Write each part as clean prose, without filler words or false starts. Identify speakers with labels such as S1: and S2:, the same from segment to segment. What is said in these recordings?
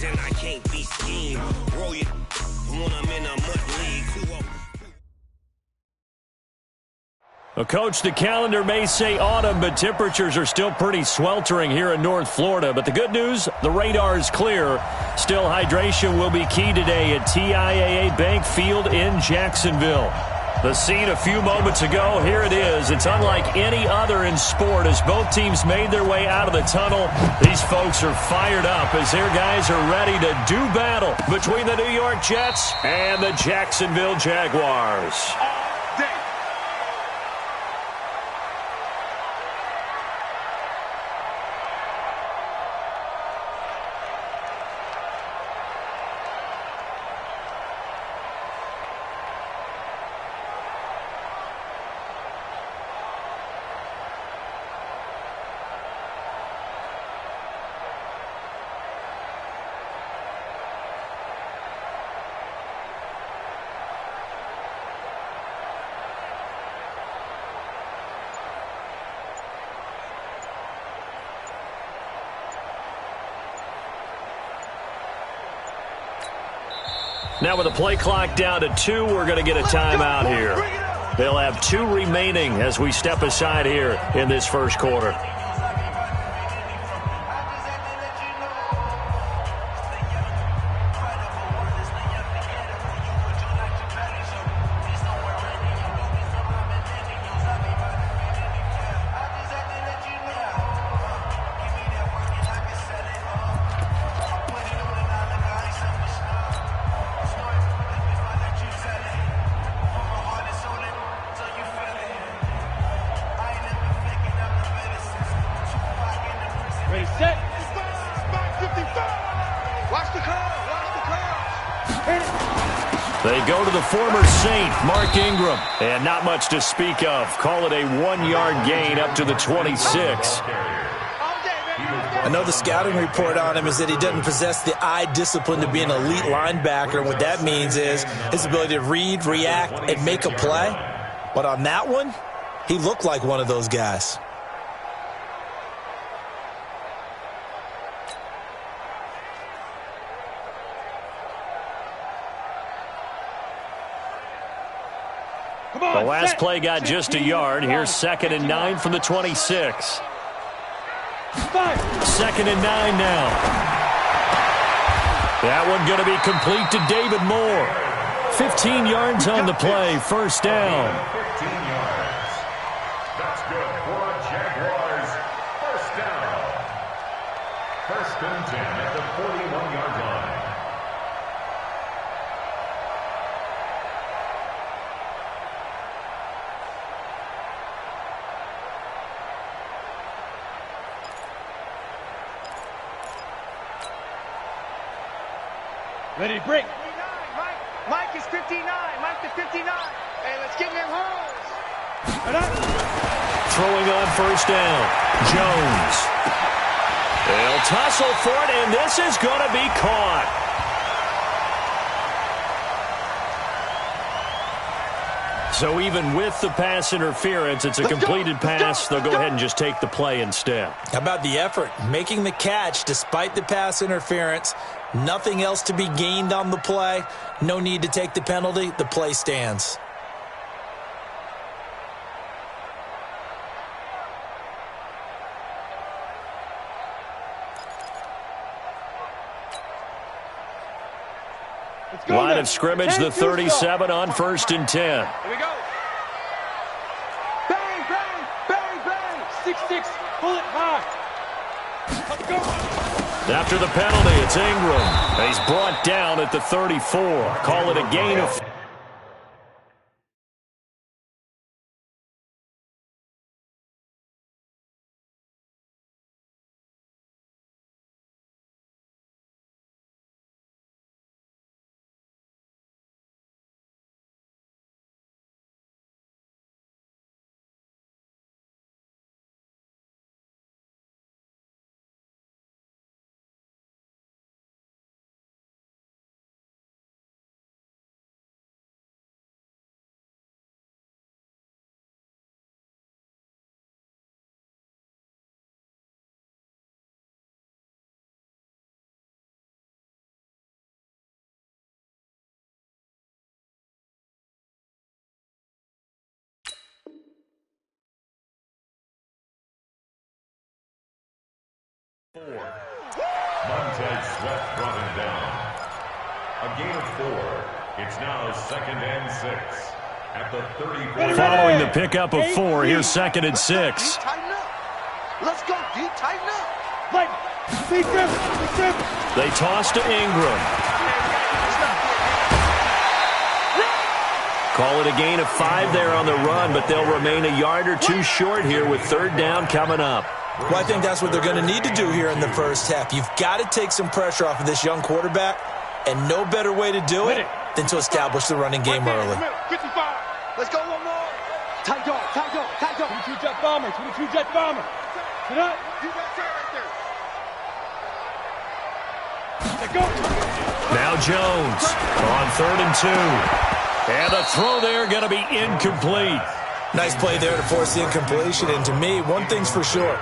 S1: keys and I can't be schemed. Roll your when I'm in a mud league.
S2: Well, Coach, the calendar may say autumn, but temperatures are still pretty sweltering here in North Florida. But the good news, the radar is clear. Still, hydration will be key today at TIAA Bank Field in Jacksonville. The scene a few moments ago, here it is. It's unlike any other in sport as both teams made their way out of the tunnel. These folks are fired up as their guys are ready to do battle between the New York Jets and the Jacksonville Jaguars. Now with the play clock down to 2, we're going to get a timeout here. They'll have 2 remaining as we step aside here in this first quarter.
S3: Ready, set. Back 55. Watch the call. Watch the call.
S2: They go to the former Saint, Mark Ingram. And not much to speak of. Call it a 1-yard gain up to the 26.
S4: I know the scouting report on him is that he doesn't possess the eye discipline to be an elite linebacker. And what that means is his ability to read, react, and make a play. But on that one, he looked like one of those guys.
S2: The last play got just a yard. Here's 2nd and 9 from the 26. 2nd and 9 now. That one going to be complete to David Moore. 15 yards on the play. First down.
S5: 15 yards. That's good for Jaguars. First down. 1st and 10 at the 41-yard line.
S3: Ready to break. Mike is 59. Mike to 59. Hey, let's get them holes.
S2: Throwing on first down. Jones. They'll tussle for it, and this is going to be caught. So even with the pass interference, it's a completed pass. They'll go ahead and just take the play instead.
S4: How about the effort? Making the catch despite the pass interference. Nothing else to be gained on the play. No need to take the penalty. The play stands.
S2: Line of scrimmage, the 37 on 1st and 10.
S3: Here we go. Bang, bang, bang, bang. 6-6, pull it high. Let's go.
S2: After the penalty, it's Ingram. He's brought down at the 34. Call it a gain of
S5: Montez Sweat brought him down. A gain of 4. It's now 2nd and 6 at the 34.
S2: Following the pickup of 4, here's 2nd and 6.
S3: Let's go, D. Tighten up. Right.
S2: They toss to Ingram. Call it a gain of 5 there on the run, but they'll remain a yard or 2 short here with 3rd down coming up.
S4: Well, I think that's what they're going to need to do here in the first half. You've got to take some pressure off of this young quarterback, and no better way to do it than to establish the running game early.
S3: 55. Let's go one more. Tight dog, tight dog, tight dog. 22 jet bomber, 22 jet bomber. Sit up. You got that right there. Let's go.
S2: Now Jones on 3rd and 2. And the throw there going to be incomplete.
S4: Nice play there to force the incompletion. And to me, one thing's for sure.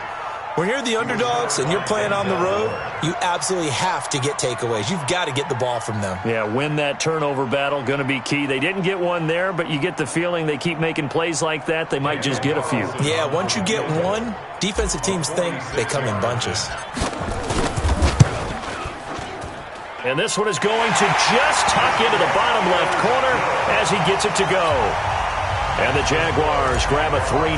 S4: When you're the underdogs and you're playing on the road, you absolutely have to get takeaways. You've got to get the ball from them.
S2: Yeah, win that turnover battle, going to be key. They didn't get one there, but you get the feeling they keep making plays like that, they might just get a few.
S4: Yeah, once you get one, defensive teams think they come in bunches.
S2: And this one is going to just tuck into the bottom left corner as he gets it to go. And the Jaguars grab a 3-0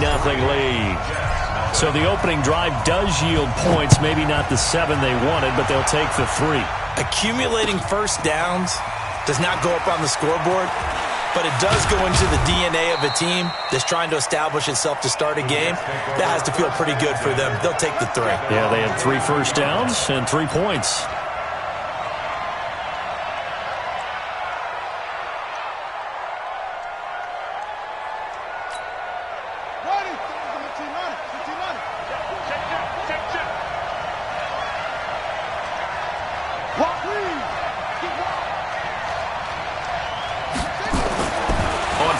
S2: lead. So the opening drive does yield points, maybe not the 7 they wanted, but they'll take the 3.
S4: Accumulating first downs does not go up on the scoreboard, but it does go into the DNA of a team that's trying to establish itself to start a game. That has to feel pretty good for them. They'll take the 3.
S2: Yeah, they had 3 first downs and 3 points.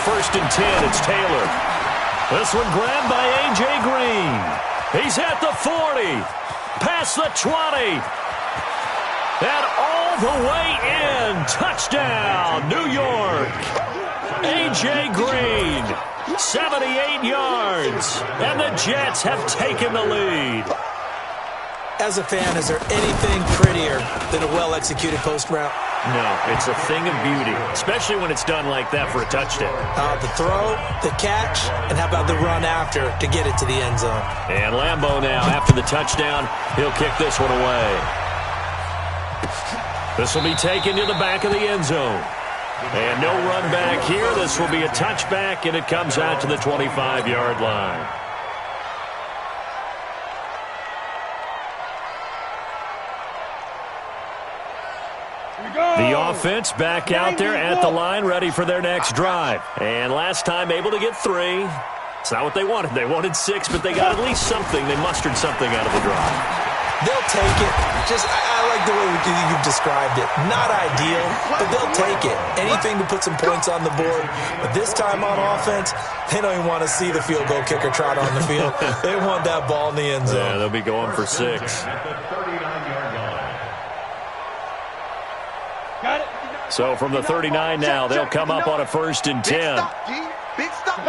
S2: First and 10, it's Taylor. This one grabbed by A.J. Green. He's at the 40, past the 20, and all the way in. Touchdown, New York. A.J. Green, 78 yards, and the Jets have taken the lead.
S4: As a fan, is there anything prettier than a well-executed post route?
S2: No, it's a thing of beauty, especially when it's done like that for a touchdown.
S4: The throw, the catch, and how about the run after to get it to the end zone?
S2: And Lambeau now, after the touchdown, he'll kick this one away. This will be taken to the back of the end zone. And no run back here. This will be a touchback, and it comes out to the 25-yard line. The offense back out there at the line, ready for their next drive. And last time able to get 3. It's not what they wanted. They wanted 6, but they got at least something. They mustered something out of the drive.
S4: They'll take it. I like the way you've described it. Not ideal, but they'll take it. Anything to put some points on the board. But this time on offense, they don't even want to see the field goal kicker trot on the field. They want that ball in the end zone.
S2: Yeah, they'll be going for 6. So from the 39 now, they'll come up on a 1st and 10.
S3: Big stop.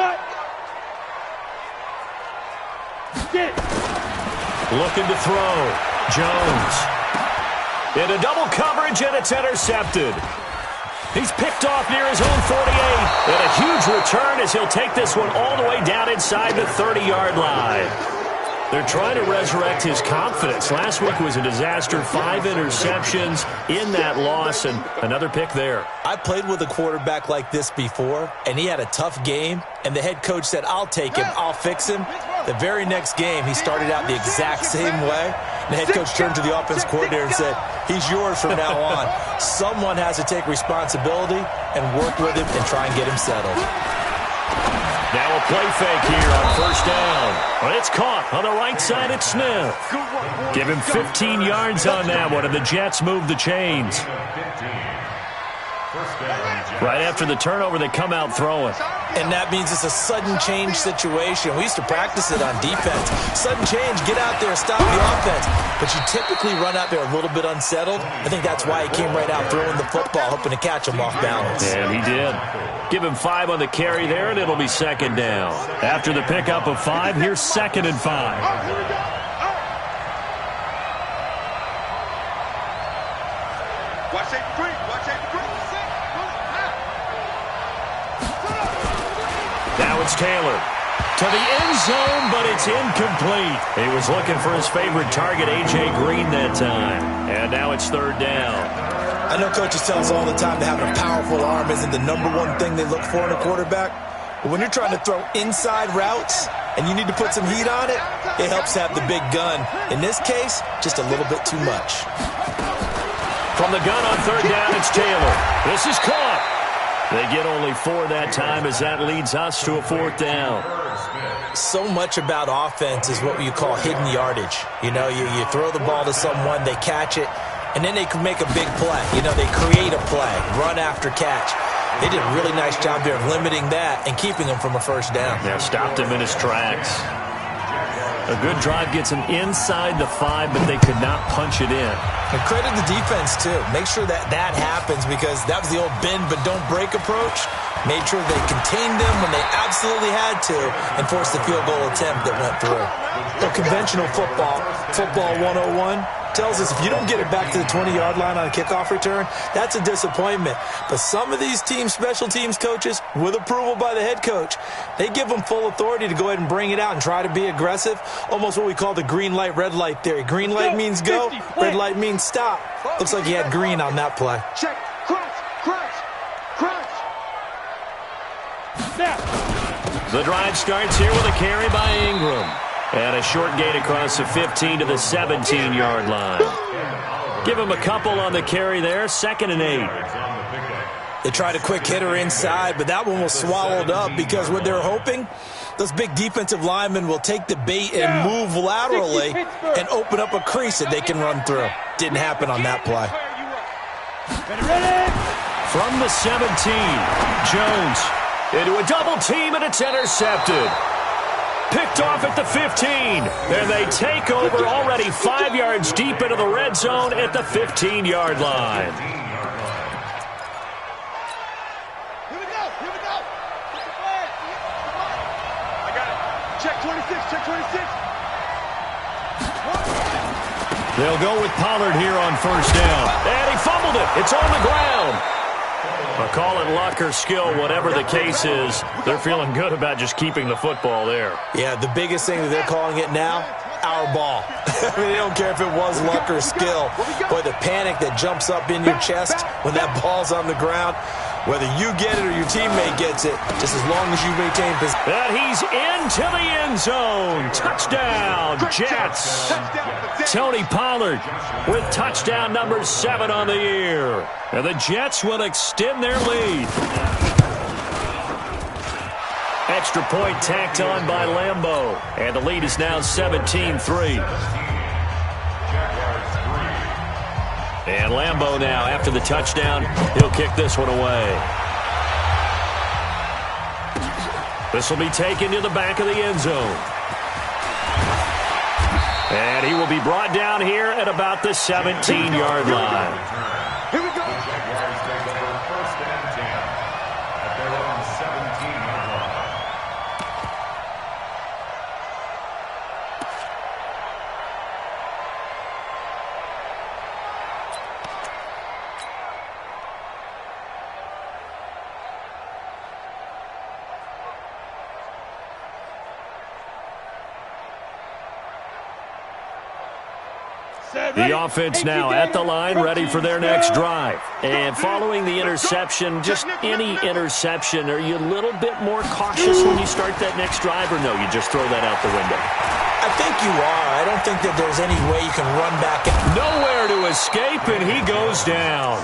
S2: Looking to throw. Jones. Into double coverage, and it's intercepted. He's picked off near his own 48. And a huge return as he'll take this one all the way down inside the 30-yard line. They're trying to resurrect his confidence. Last week was a disaster. 5 interceptions in that loss, and another pick there.
S4: I played with a quarterback like this before, and he had a tough game, and the head coach said, I'll take him, I'll fix him. The very next game, he started out the exact same way. The head coach turned to the offense coordinator and said, he's yours from now on. Someone has to take responsibility and work with him and try and get him settled.
S2: Now a play fake here on 1st down. Well, it's caught on the right side at Smith. Give him 15 yards on that one, and the Jets move the chains. Right after the turnover, they come out throwing.
S4: And that means it's a sudden change situation. We used to practice it on defense. Sudden change, get out there, stop the offense. But you typically run out there a little bit unsettled. I think that's why he came right out throwing the football, hoping to catch him off balance.
S2: And he did. Give him 5 on the carry there, and it'll be 2nd down. After the pickup of 5, here's 2nd and 5.
S3: Watch that green. Watch that green.
S2: Now it's Taylor. To the end zone, but it's incomplete. He was looking for his favorite target, A.J. Green, that time. And now it's third down.
S4: I know coaches tell us all the time that having a powerful arm isn't the #1 thing they look for in a quarterback. But when you're trying to throw inside routes and you need to put some heat on it, it helps to have the big gun. In this case, just a little bit too much.
S2: From the gun on third down, it's Taylor. This is caught. They get only 4 that time as that leads us to a fourth down.
S4: So much about offense is what you call hidden yardage. You know, you throw the ball to someone, they catch it, and then they can make a big play. You know, they create a play, run after catch. They did a really nice job there of limiting that and keeping him from a first down.
S2: Yeah, stopped him in his tracks. A good drive gets him inside the 5, but they could not punch it in.
S4: And credit the defense, too. Make sure that happens because that was the old bend but don't break approach. Made sure they contained them when they absolutely had to and forced the field goal attempt that went through. So conventional football 101, tells us if you don't get it back to the 20-yard line on a kickoff return, that's a disappointment. But some of these special teams coaches, with approval by the head coach, they give them full authority to go ahead and bring it out and try to be aggressive, almost what we call the green light, red light theory. Green light means go, red light means stop. Looks like he had green on that play.
S3: Check. Crunch. Snap.
S2: The drive starts here with a carry by Ingram. And a short gain across the 15 to the 17-yard line. Give him a couple on the carry there, 2nd and 8.
S4: They tried a quick hitter inside, but that one was swallowed up because what they're hoping, those big defensive linemen will take the bait and move laterally and open up a crease that they can run through. Didn't happen on that play.
S2: From the 17, Jones into a double team, and it's intercepted. Picked off at the 15, and they take over already 5 yards deep into the red zone at the 15-yard line.
S3: Here we go. I got it. Check 26.
S2: They'll go with Pollard here on first down. And he fumbled it. It's on the ground. I'll call it luck or skill, whatever the case is. They're feeling good about just keeping the football there.
S4: Yeah, the biggest thing that they're calling it now, our ball. I mean, they don't care if it was luck or skill. Boy, the panic that jumps up in your chest when that ball's on the ground, whether you get it or your teammate gets it, just as long as you maintain possession.
S2: And he's into the end zone. Touchdown, Jets. Tony Pollard with touchdown number 7 on the year. And the Jets will extend their lead. Extra point tacked on by Lambeau. And the lead is now 17-3. And Lambeau now, after the touchdown, he'll kick this one away. This will be taken to the back of the end zone. And he will be brought down here at about the 17-yard line.
S3: Here we go.
S5: Jaguars take over 1st and 10 at their own 17-yard line.
S2: The offense now at the line, ready for their next drive. And following the interception, just any interception, are you a little bit more cautious when you start that next drive, or no, you just throw that out the window?
S4: I think you are. I don't think that there's any way you can run back.
S2: Nowhere to escape, and he goes down.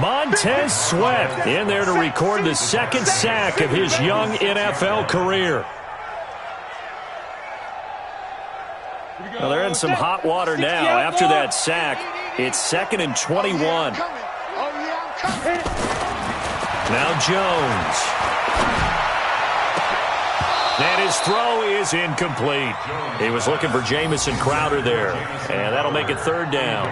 S2: Montez Sweat in there to record the 2nd sack of his young NFL career. Well, they're in some hot water now. After that sack, it's 2nd and 21. Now Jones. And his throw is incomplete. He was looking for Jamison Crowder there. And that'll make it 3rd down.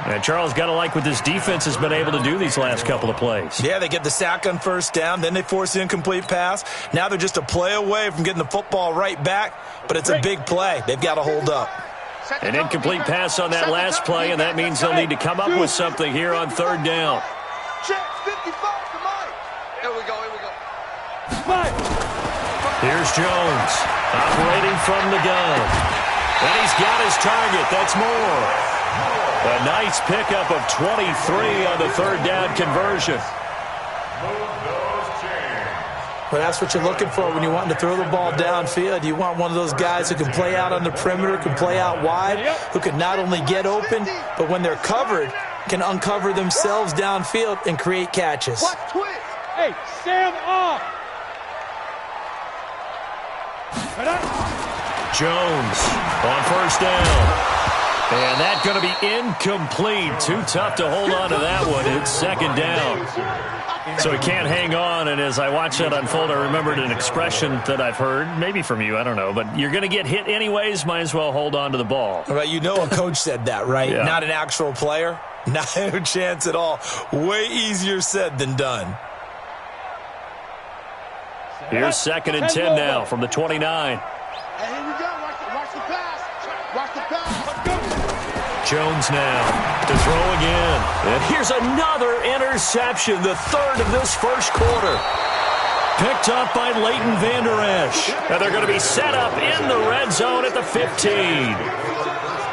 S2: And Charles, got to like what this defense has been able to do these last couple of plays.
S4: Yeah, they get the sack on 1st down, then they force the incomplete pass. Now they're just a play away from getting the football right back, but it's a big play. They've got to hold up.
S2: An incomplete pass on that last play, and that means they'll need to come up with something here on third down.
S3: Here we go.
S2: Here's Jones, operating from the gun. And he's got his target. That's Moore. A nice pickup of 23 on the third down conversion.
S4: Well, that's what you're looking for when you're wanting to throw the ball downfield. You want one of those guys who can play out on the perimeter, can play out wide, who can not only get open, but when they're covered, can uncover themselves downfield and create catches.
S3: Hey, Sam off.
S2: Jones on first down. And that's going to be incomplete. Too tough to hold on to that one. It's second down. So he can't hang on, and as I watch that unfold, I remembered an expression that I've heard, maybe from you, I don't know, but you're going to get hit anyways, might as well hold on to the ball.
S4: Well, you know a coach said that, right?
S2: Yeah. Not
S4: an actual player. Not a chance at all. Way easier said than done.
S2: Here's second and 10 now from the 29.
S3: And here we go. Watch the pass. Watch the pass. Let's go.
S2: Jones now to throw again. And here's another interception, the third of this first quarter. Picked up by Leighton Vander Esch. And they're going to be set up in the red zone at the 15.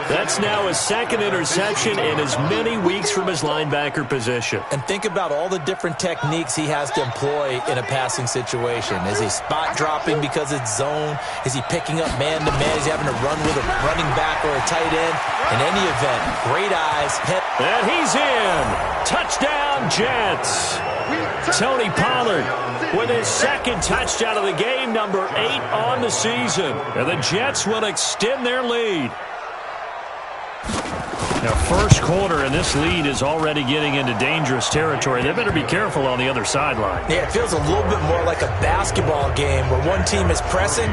S2: That's now his second interception in as many weeks from his linebacker position.
S4: And think about all the different techniques he has to employ in a passing situation. Is he spot dropping because it's zone? Is he picking up man-to-man? Is he having to run with a running back or a tight end? In any event, great eyes.
S2: And he's in. Touchdown, Jets. Tony Pollard with his second touchdown of the game, number 8 on the season. And the Jets will extend their lead. Now, first quarter, and this lead is already getting into dangerous territory. They better be careful on the other sideline.
S4: Yeah, it feels a little bit more like a basketball game where one team is pressing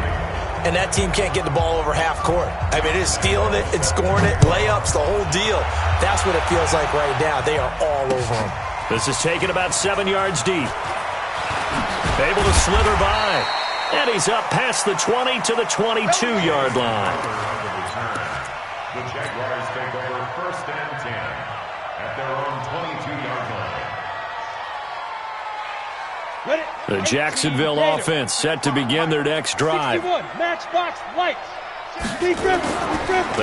S4: and that team can't get the ball over half court. I mean, it is stealing it and scoring it, layups, the whole deal. That's what it feels like right now. They are all over them. This is taken about 7 yards deep. Able to slither by. And he's up past the 20 to the 22-yard line.
S5: The Jaguars take over first and 10 at their own 22-yard line.
S2: The Jacksonville offense set to begin their next drive.
S3: Matchbox lights.
S2: They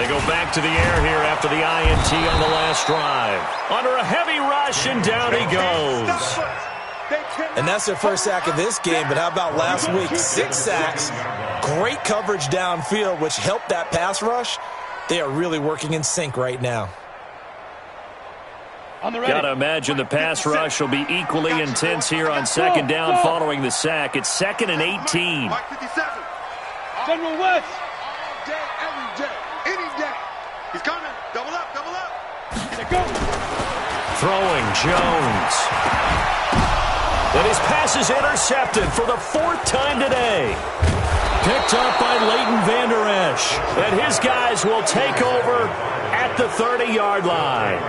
S2: go back to the air here after the INT on the last drive. Under a heavy rush, and down he goes.
S4: And that's their first sack of this game, but how about last week? 6 sacks, great coverage downfield, which helped that pass rush. They are really working in sync right now.
S2: Got to imagine the pass rush will be equally intense here on second down following the sack. It's second and 18.
S3: General West.
S6: All day, every day, any day. He's coming. Double up, double up.
S3: Go.
S2: Throwing Jones. And his pass is intercepted for the 4th time today. Picked up by Leighton Vander Esch. And his guys will take over at the 30-yard line.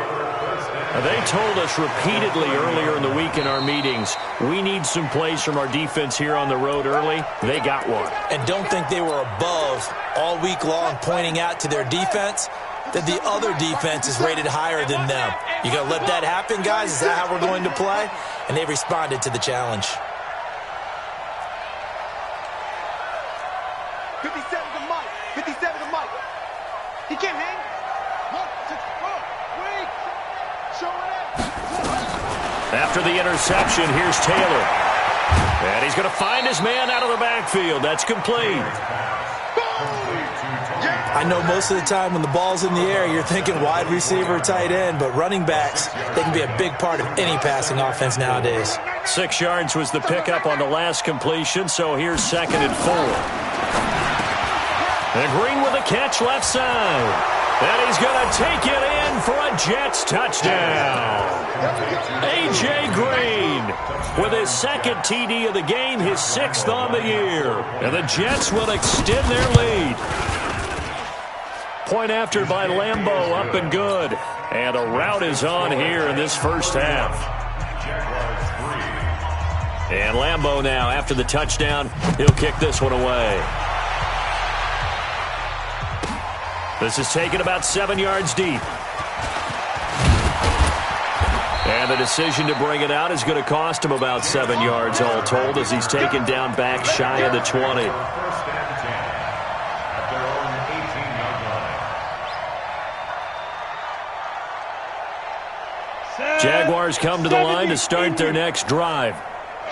S2: Now, they told us repeatedly earlier in the week in our meetings, we need some plays from our defense here on the road early. They got one.
S4: And don't think they were above all week long pointing out to their defense that the other defense is rated higher than them. You going to let that happen, guys? Is that how we're going to play? And they responded to the challenge.
S6: 57 to Mike. 57 to Mike. He can't hang.
S2: After the interception, here's Taylor. And he's going to find his man out of the backfield. That's complete.
S4: I know most of the time when the ball's in the air, you're thinking wide receiver, tight end, but running backs, they can be a big part of any passing offense nowadays.
S2: 6 yards was the pickup on the last completion, so here's second and 4. And Green with a catch left side. And he's going to take it in for a Jets touchdown. A.J. Green with his second TD of the game, his 6th on the year. And the Jets will extend their lead. Point after by Lambeau, up and good. And a rout is on here in this first half. And Lambeau now, after the touchdown, he'll kick this one away. This is taken about 7 yards deep. And the decision to bring it out is going to cost him about 7 yards all told as he's taken down back shy of the 20.
S5: First and 10 at their own 18-yard line.
S2: Jaguars come to the line to start their next drive.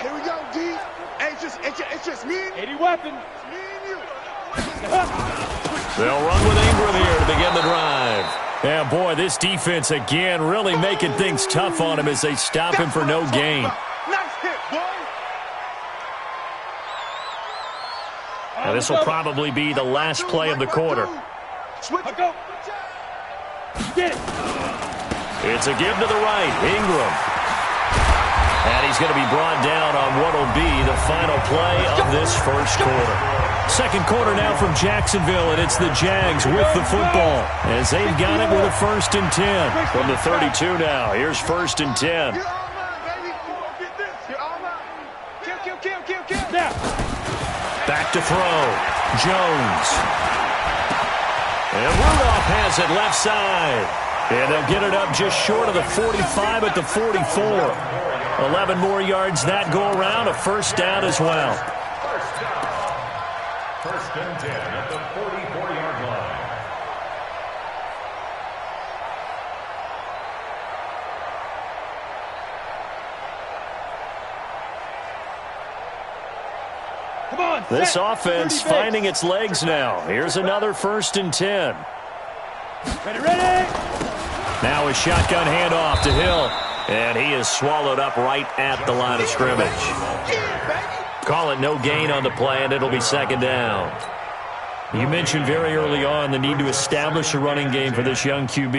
S6: Here we go, D. Hey, it's just me.
S3: 80 weapons.
S6: It's me and you.
S2: They'll run with Ingram here to begin the drive. Yeah, boy, this defense again really making things tough on him as they stop him for no gain.
S6: Nice hit, boy.
S2: Now, this will probably be the last play of the quarter.
S6: Switch.
S3: Go. Get it.
S2: It's a give to the right, Ingram. And he's going to be brought down on what will be the final play of this first quarter. Second quarter now from Jacksonville, and it's the Jags with the football as they've got it with a 1st and 10 from the 32 now. Here's 1st and 10.
S6: You're all mine, baby. Get this. You're all mine. Kill.
S3: Now.
S2: Back to throw. Jones. And Rudolph has it left side. And they'll get it up just short of the 45 at the 44. 11 more yards that go around, a first down as well.
S5: First and 10 at the 44-yard line.
S3: Come on.
S2: This
S3: set.
S2: offense
S3: 30
S2: finding its legs now. Here's another 1st and 10.
S3: Ready.
S2: Now a shotgun handoff to Hill. And he is swallowed up right at the line of scrimmage. Call it no gain on the play, and it'll be 2nd down. You mentioned very early on the need to establish a running game for this young QB.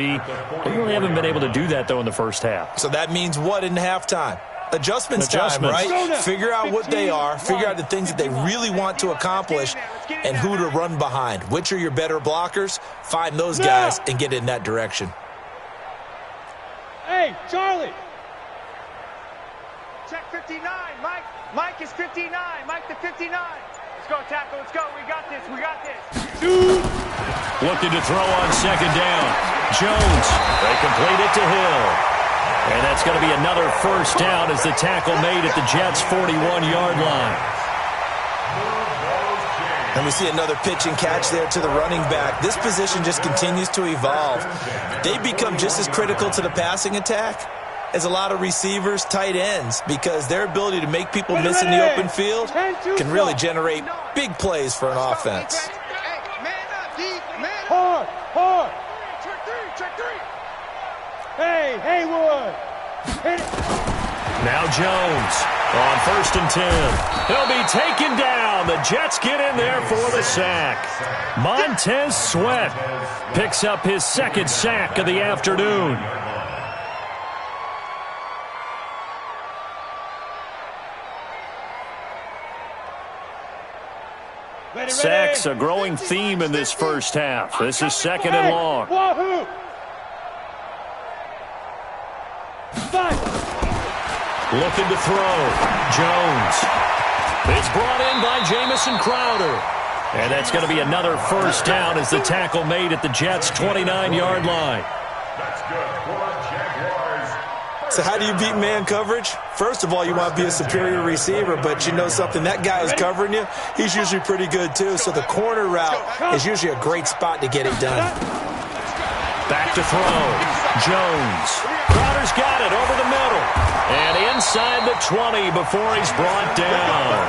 S2: They really haven't been able to do that, though, in the first half.
S4: So that means what in halftime? Adjustments time, right? Figure out what they are, figure out the things that they really want to accomplish, and who to run behind. Which are your better blockers? Find those guys and get in that direction.
S3: Hey, Charlie.
S7: Check 59, Mike. Mike is 59. Mike to 59. Let's go, tackle. Let's go. We got this.
S3: Dude.
S2: Looking to throw on 2nd down. Jones. They complete it to Hill. And that's going to be another first down as the tackle made at the Jets' 41-yard line.
S4: And we see another pitch and catch there to the running back. This position just continues to evolve. They become just as critical to the passing attack as a lot of receivers, tight ends, because their ability to make people miss in the open field can really generate big plays for an offense.
S6: Hey, man up, D. Man up.
S3: Hard.
S6: Check three.
S3: Hey, Haywood. Hit it.
S2: Now Jones on 1st and 10. He'll be taken down. The Jets get in there for the sack. Montez Sweat picks up his 2nd sack of the afternoon. Sacks a growing theme in this first half. This is 2nd and long.
S3: Wahoo!
S2: Looking to throw. Jones. It's brought in by Jamison Crowder. And that's going to be another first down as the tackle made at the Jets' 29-yard line.
S5: That's good for Jaguars.
S4: So how do you beat man coverage? First of all, you want to be a superior receiver, but you know something, that guy who's covering you, he's usually pretty good too. So the corner route is usually a great spot to get it done.
S2: Back to throw. Jones. Crowder's got it over the middle. And inside the 20 before he's brought down.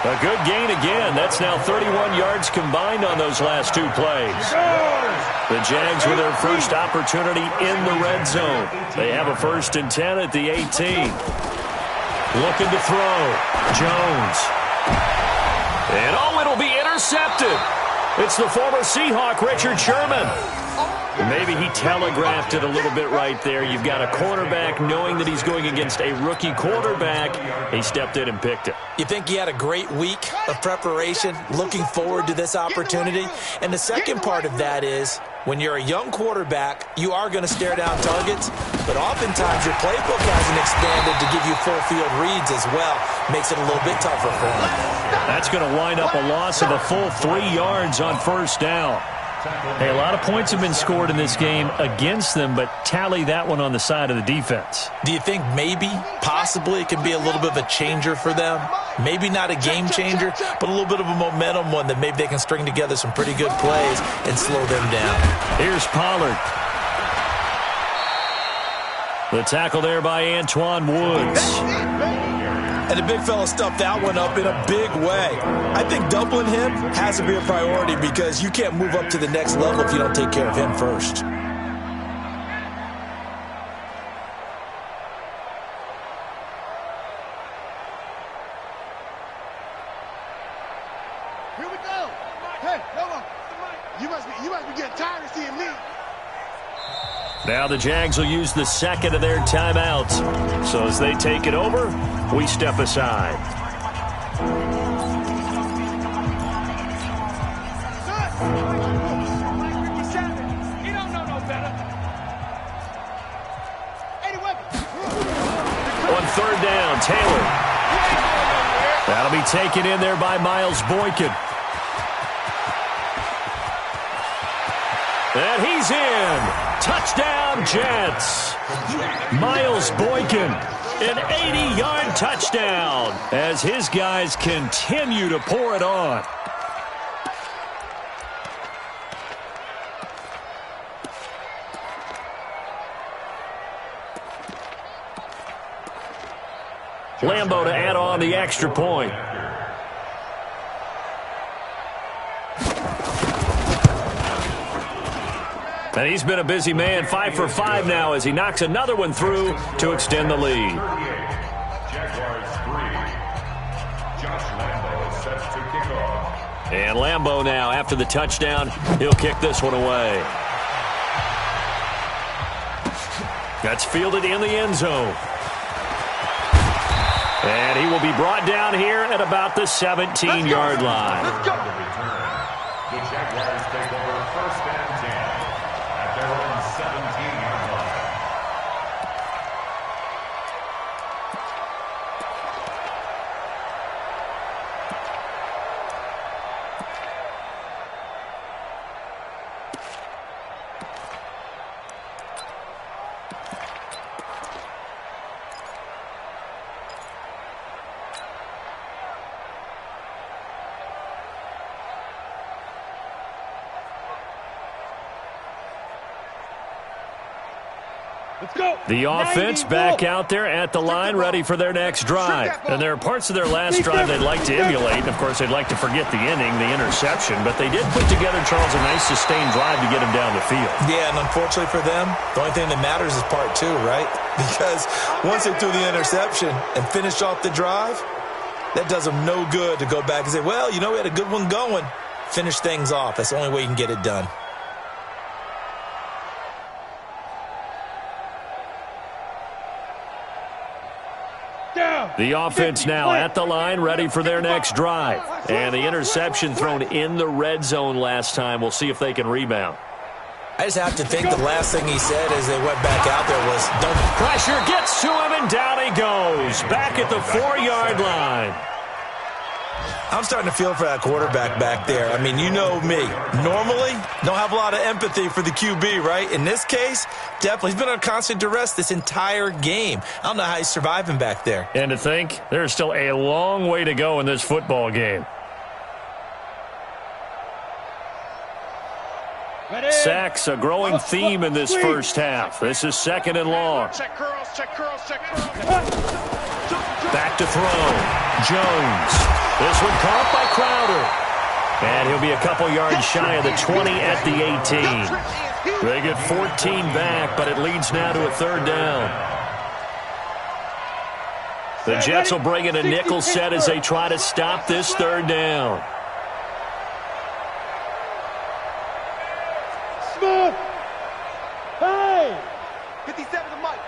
S2: A good gain again. That's now 31 yards combined on those last 2 plays. The Jags with their first opportunity in the red zone. They have a 1st and 10 at the 18. Looking to throw. Jones. And it'll be intercepted. It's the former Seahawk, Richard Sherman. Maybe he telegraphed it a little bit right there. You've got a cornerback knowing that he's going against a rookie quarterback. He stepped in and picked it.
S4: You think he had a great week of preparation, looking forward to this opportunity? And the second part of that is, when you're a young quarterback, you are going to stare down targets, but oftentimes your playbook hasn't expanded to give you full field reads as well. Makes it a little bit tougher for him.
S2: That's going to wind up a loss of a full 3 yards on 1st down. Hey, a lot of points have been scored in this game against them, but tally that one on the side of the defense.
S4: Do you think maybe, possibly, it can be a little bit of a changer for them? Maybe not a game changer, but a little bit of a momentum one that maybe they can string together some pretty good plays and slow them down.
S2: Here's Pollard. The tackle there by Antoine Woods.
S4: And the big fella stuffed that one up in a big way. I think doubling him has to be a priority because you can't move up to the next level if you don't take care of him first.
S6: Here we go. Hey, Noah, you must be getting tired of seeing me.
S2: Now the Jags will use the second of their timeouts. So as they take it over, we step aside.
S3: He don't know no better.
S2: On third down, Taylor. That'll be taken in there by Miles Boykin. And he's in. Touchdown, Jets. Miles Boykin, an 80-yard touchdown as his guys continue to pour it on. Lambo to add on the extra point. And he's been a busy man, 5 for 5 now as he knocks another one through to extend the lead. And Lambo now, after the touchdown, he'll kick this one away. That's fielded in the end zone. And he will be brought down here at about the 17-yard line.
S5: The Jaguars take over first and 10 at their own 17-yard line.
S3: Let's go.
S2: The offense back out there at the line, ready for their next drive. And there are parts of their last drive they'd like to emulate. And, of course, they'd like to forget the inning, the interception. But they did put together, Charles, a nice sustained drive to get him down the field.
S4: Yeah, and unfortunately for them, the only thing that matters is part two, right? Because once they threw the interception and finished off the drive, that does them no good to go back and say, well, you know, we had a good one going. Finish things off. That's the only way you can get it done.
S2: The offense now at the line, ready for their next drive. And the interception thrown in the red zone last time. We'll see if they can rebound.
S4: I just have to think the last thing he said as they went back out there was, don't.
S2: Pressure gets to him, and down he goes. Back at the 4-yard line.
S4: I'm starting to feel for that quarterback back there. I mean, you know me. Normally, don't have a lot of empathy for the QB, right? In this case, definitely. He's been under constant duress this entire game. I don't know how he's surviving back there.
S2: And to think, there's still a long way to go in this football game. Sacks, a growing theme in this first half. This is second and long.
S7: Check curls, check curls, check curls.
S2: Back to throw. Jones. This one caught by Crowder. And he'll be a couple yards shy of the 20 at the 18. They get 14 back, but it leads now to a third down. The Jets will bring in a nickel set as they try to stop this third down.
S3: Smith! Hey!
S6: 57 to Mike.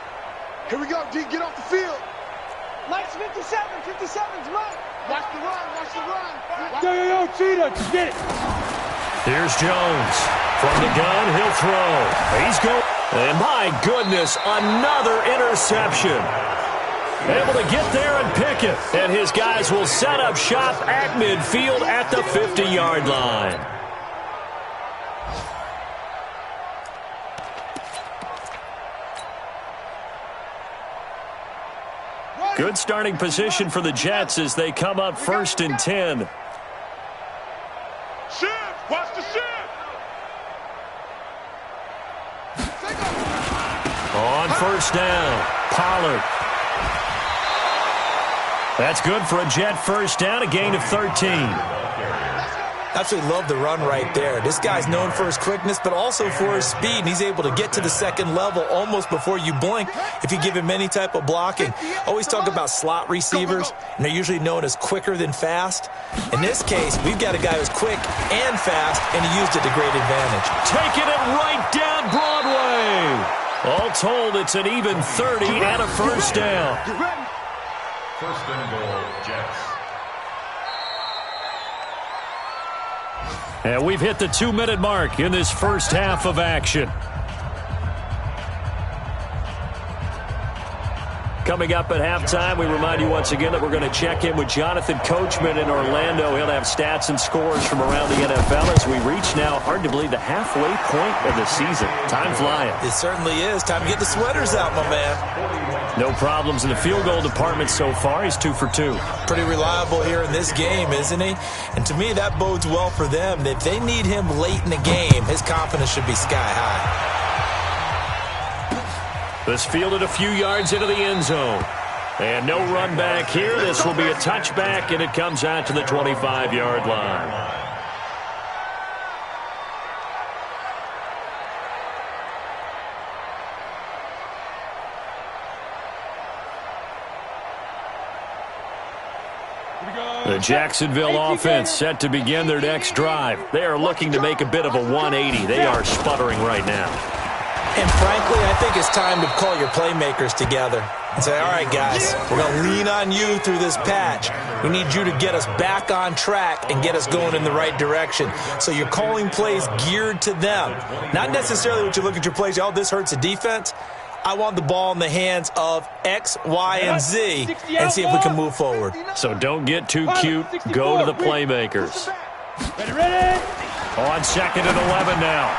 S6: Here we go, D. Get off the field.
S7: Mike's 57. 57's Mike.
S6: Watch the run. Watch the run.
S3: Yo, Cheetah, get it.
S2: Here's Jones. From the gun, he'll throw. He's going. And my goodness, another interception. Able to get there and pick it. And his guys will set up shop at midfield at the 50-yard line. Good starting position for the Jets as they come up 1st and 10.
S6: Shift! Watch the shift!
S2: On 1st down, Pollard. That's good for a Jet 1st down, a gain of 13.
S4: Absolutely love the run right there. This guy's known for his quickness, but also for his speed, and he's able to get to the second level almost before you blink if you give him any type of blocking. Always talk about slot receivers, and they're usually known as quicker than fast. In this case, we've got a guy who's quick and fast, and he used it to great advantage.
S2: Taking it right down Broadway. All told, it's an even 30 and a 1st down.
S5: 1st and goal, Jets.
S2: And we've hit the 2-minute mark in this first half of action. Coming up at halftime, we remind you once again that we're going to check in with Jonathan Coachman in Orlando. He'll have stats and scores from around the NFL as we reach now, hard to believe, the halfway point of the season. Time flying.
S4: It certainly is. Time to get the sweaters out, my man.
S2: No problems in the field goal department so far. He's 2 for 2.
S4: Pretty reliable here in this game, isn't he? And to me, that bodes well for them. If they need him late in the game, his confidence should be sky high.
S2: This fielded a few yards into the end zone. And no run back here. This will be a touchback, and it comes out to the 25-yard line. The Jacksonville offense set to begin their next drive. They are looking to make a bit of a 180. They are sputtering right now.
S4: And frankly, I think it's time to call your playmakers together and say, all right, guys, we're going to lean on you through this patch. We need you to get us back on track and get us going in the right direction. So you're calling plays geared to them. Not necessarily what you look at your plays, oh, this hurts the defense. I want the ball in the hands of X, Y, and Z and see if we can move forward.
S2: So don't get too cute. Go to the playmakers.
S3: Ready?
S2: On 2nd and 11 now.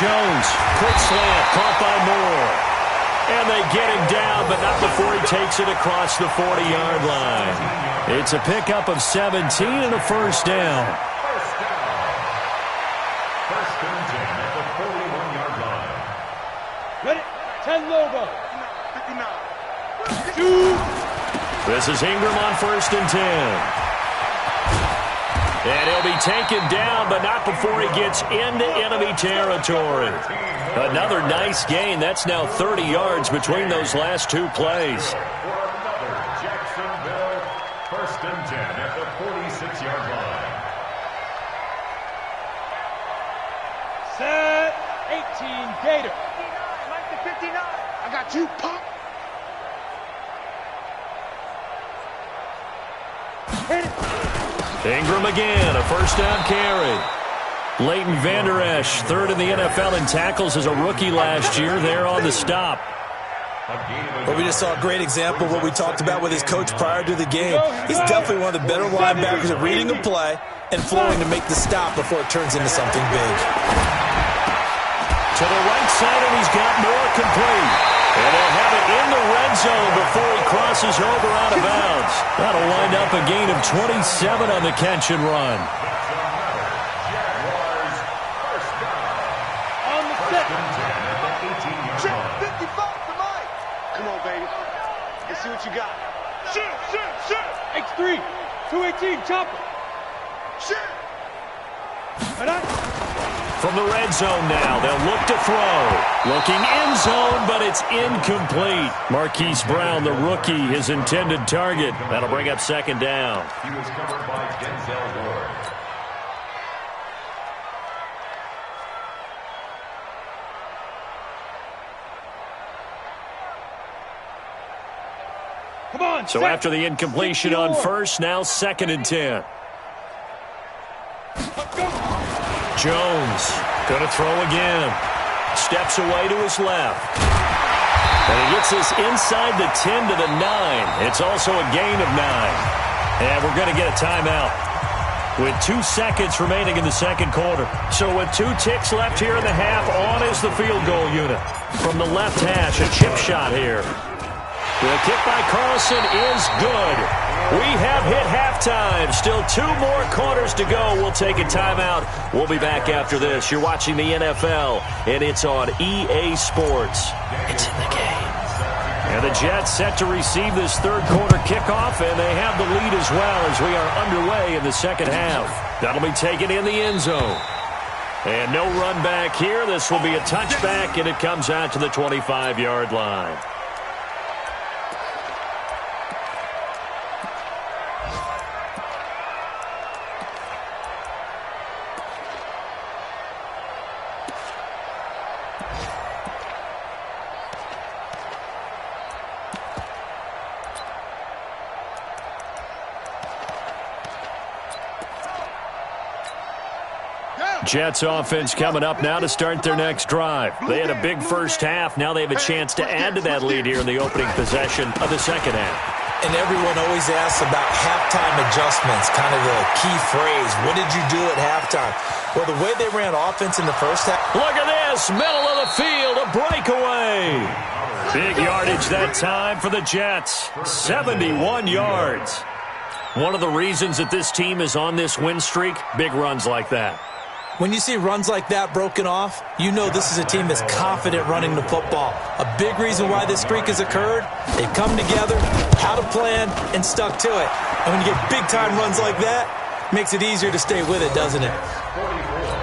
S2: Jones, quick slant, caught by Moore. And they get him down, but not before he takes it across the 40-yard line. It's a pickup of 17 and a 1st down.
S5: 1st and 10 at the 41-yard line.
S3: Ready? 10 logo.
S6: 59.
S2: This is Ingram on 1st and 10. And he'll be taken down, but not before he gets into enemy territory. Another nice gain. That's now 30 yards between those last 2 plays.
S5: For another Jacksonville 1st and 10 at the 46-yard line.
S3: Set. 18 Gator.
S7: 59, Mike to 59.
S6: I got you, punk.
S3: Hit it.
S2: Ingram again, a 1st down carry. Leighton Vander Esch, 3rd in the NFL in tackles as a rookie last year. There on the stop.
S4: Well, we just saw a great example of what we talked about with his coach prior to the game. He's definitely one of the better linebackers at reading a play and flowing to make the stop before it turns into something big.
S2: To the right side, and he's got more complete. And they'll have it in the red zone before he crosses over out of bounds. That'll wind up a gain of 27 on the catch and run.
S5: Jaguars 1st down.
S3: On the set.
S5: 1st and 10 at the 18-yard line.
S6: 55 for Mike. Come on, baby. Let's see what you got. Shit.
S3: X3. 218. Chopper.
S6: Shit.
S3: Right on.
S2: From the red zone now, they'll look to throw. Looking end zone, but it's incomplete. Marquise Brown, the rookie, his intended target. That'll bring up 2nd down.
S5: He was covered by Denzel Ward.
S3: Come on.
S2: So
S3: set.
S2: after the incompletion on 1st, now 2nd and 10. Jones going to throw again. Steps away to his left. And he gets this inside the 10 to the 9. It's also a gain of 9. And we're going to get a timeout with 2 seconds remaining in the 2nd quarter. So with 2 ticks left here in the half, on is the field goal unit. From the left hash, a chip shot here. The kick by Carlson is good. We have hit halftime. Still 2 more quarters to go. We'll take a timeout. We'll be back after this. You're watching the NFL, and it's on EA Sports. It's in the game. And the Jets set to receive this third-quarter kickoff, and they have the lead as well as we are underway in the second half. That'll be taken in the end zone. And no run back here. This will be a touchback, and it comes out to the 25-yard line. Jets offense coming up now to start their next drive. They had a big first half. Now they have a chance to add to that lead here in the opening possession of the second half.
S4: And everyone always asks about halftime adjustments, kind of the key phrase. What did you do at halftime? Well, the way they ran offense in the first half.
S2: Look at this, middle of the field, a breakaway. Big yardage that time for the Jets, 71 yards. One of the reasons that this team is on this win streak, big runs like that.
S4: When you see runs like that broken off, you know this is a team that's confident running the football. A big reason why this streak has occurred, they've come together, had a plan, and stuck to it. And when you get big-time runs like that, it makes it easier to stay with it, doesn't it?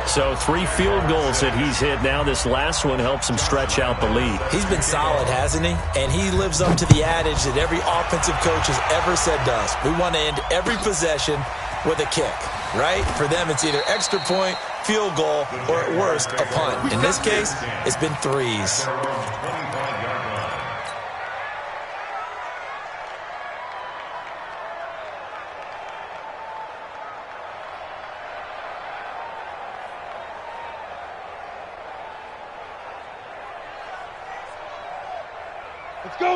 S2: So 3 field goals that he's hit now. This last one helps him stretch out the lead.
S4: He's been solid, hasn't he? And he lives up to the adage that every offensive coach has ever said to us. We want to end every possession with a kick, right? For them, it's either extra point, field goal, or at worst, a punt. In this case, it's been 3s.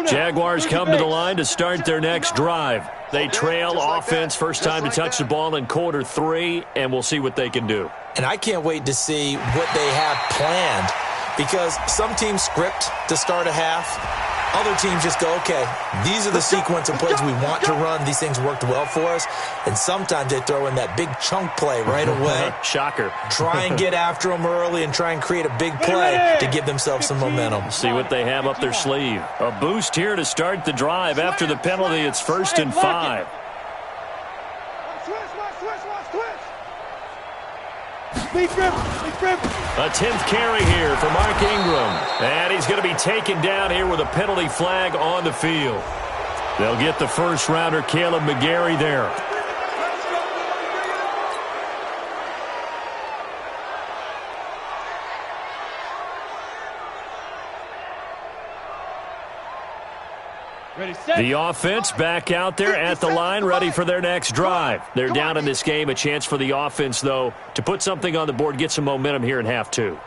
S2: Jaguars come to the line to start their next drive. They trail offense, first time to touch the ball in quarter 3, and we'll see what they can do.
S4: And I can't wait to see what they have planned, because some teams script to start a half. Other teams just go, okay, these are the sequence of plays we want to run. These things worked well for us. And sometimes they throw in that big chunk play right away.
S2: Shocker.
S4: Try and get after them early and try and create a big play to give themselves some momentum.
S2: See what they have up their sleeve. A boost here to start the drive. After the penalty, it's 1st and 5. A 10th carry here for Mark Ingram. And he's going to be taken down here with a penalty flag on the field. They'll get the first rounder, Caleb McGarry, there. The offense back out there at the line, ready for their next drive. They're down in this game. A chance for the offense, though, to put something on the board, get some momentum here in half 2.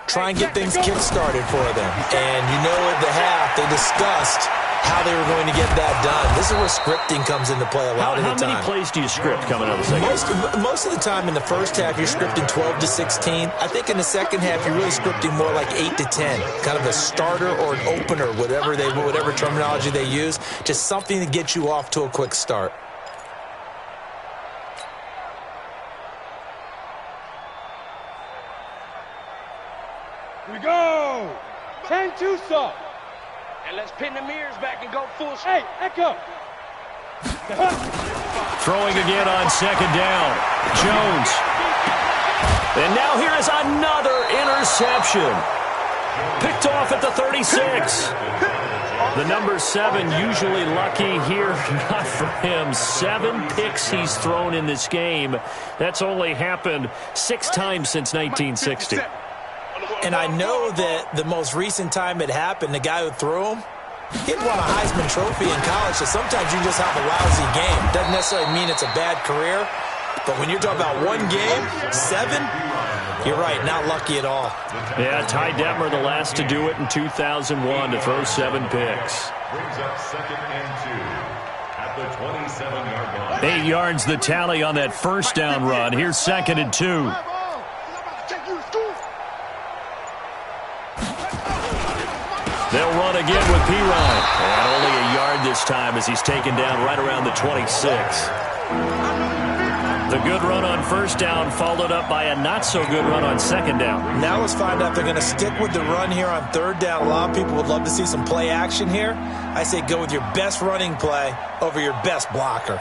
S4: Try and get things kick-started for them. And you know at the half, they discussed how they were going to get that done. This is where scripting comes into play a lot of the time.
S2: How many plays do you script coming out of the second half?
S4: Most of the time in the first half, you're scripting 12 to 16. I think in the second half, you're really scripting more like 8 to 10. Kind of a starter or an opener, whatever terminology they use. Just something to get you off to a quick start.
S3: Here we go! 10-2 stop.
S7: And let's pin the mirrors back and go full
S3: Hey, Echo!
S2: Throwing again on second down. Jones. And now here is another interception. Picked off at the 36. The number 7 usually lucky here. Not for him. 7 picks he's thrown in this game. That's only happened 6 times since 1960.
S4: And I know that the most recent time it happened, the guy who threw him, he'd won a Heisman Trophy in college, so sometimes you just have a lousy game. Doesn't necessarily mean it's a bad career, but when you're talking about one game, 7, you're right, not lucky at all.
S2: Yeah, Ty Detmer, the last to do it in 2001, to throw 7 picks.
S5: Brings up 2nd and 2 at the 27-yard line.
S2: 8 yards the tally on that first down run. Here's 2nd and 2. They'll run again with Pirine. And only a yard this time as he's taken down right around the 26. The good run on first down followed up by a not-so-good run on second down.
S4: Now let's find out if they're going to stick with the run here on third down. A lot of people would love to see some play action here. I say go with your best running play over your best blocker.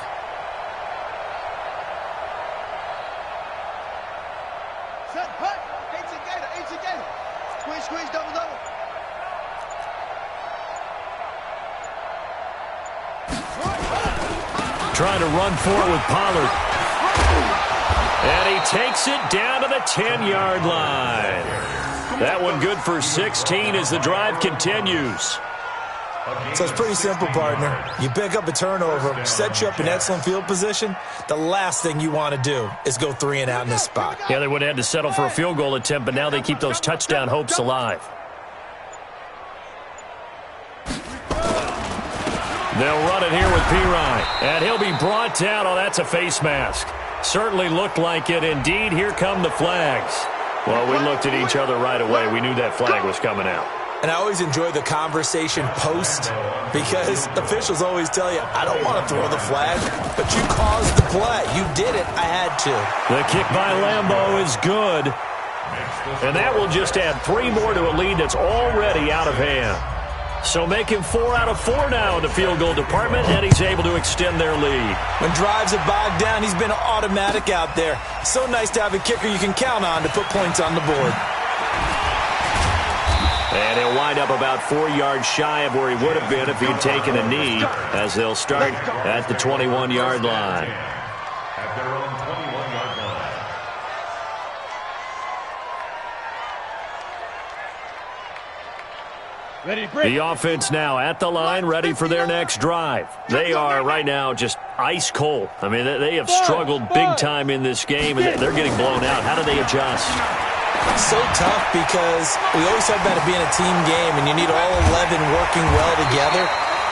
S6: Set, put. 18 gator. Squeeze, double.
S2: Trying to run forward with Pollard. And he takes it down to the 10-yard line. That one good for 16 as the drive continues.
S4: So it's pretty simple, partner. You pick up a turnover, set you up in excellent field position. The last thing you want to do is go 3 and out in this spot.
S2: Yeah, they would have had to settle for a field goal attempt, but now they keep those touchdown hopes alive. They'll run it here with Pirine. And he'll be brought down. Oh, that's a face mask. Certainly looked like it. Indeed, here come the flags. Well, we looked at each other right away. We knew that flag was coming out.
S4: And I always enjoy the conversation post because officials always tell you, I don't want to throw the flag, but you caused the play. You did it. I had to.
S2: The kick by Lambeau is good. And that will just add 3 more to a lead that's already out of hand. So make him 4 out of 4 now in the field goal department, and he's able to extend their lead.
S4: When drives are bogged down, he's been automatic out there. So nice to have a kicker you can count on to put points on the board.
S2: And he'll wind up about 4 yards shy of where he would have been if he'd taken a knee, as they'll start at the 21-yard line.
S5: At their own 21-yard line.
S2: The offense now at the line, ready for their next drive. They are right now just ice cold. I mean, they have struggled big time in this game, and they're getting blown out. How do they adjust?
S4: So tough because we always talk about it being a team game, and you need all 11 working well together.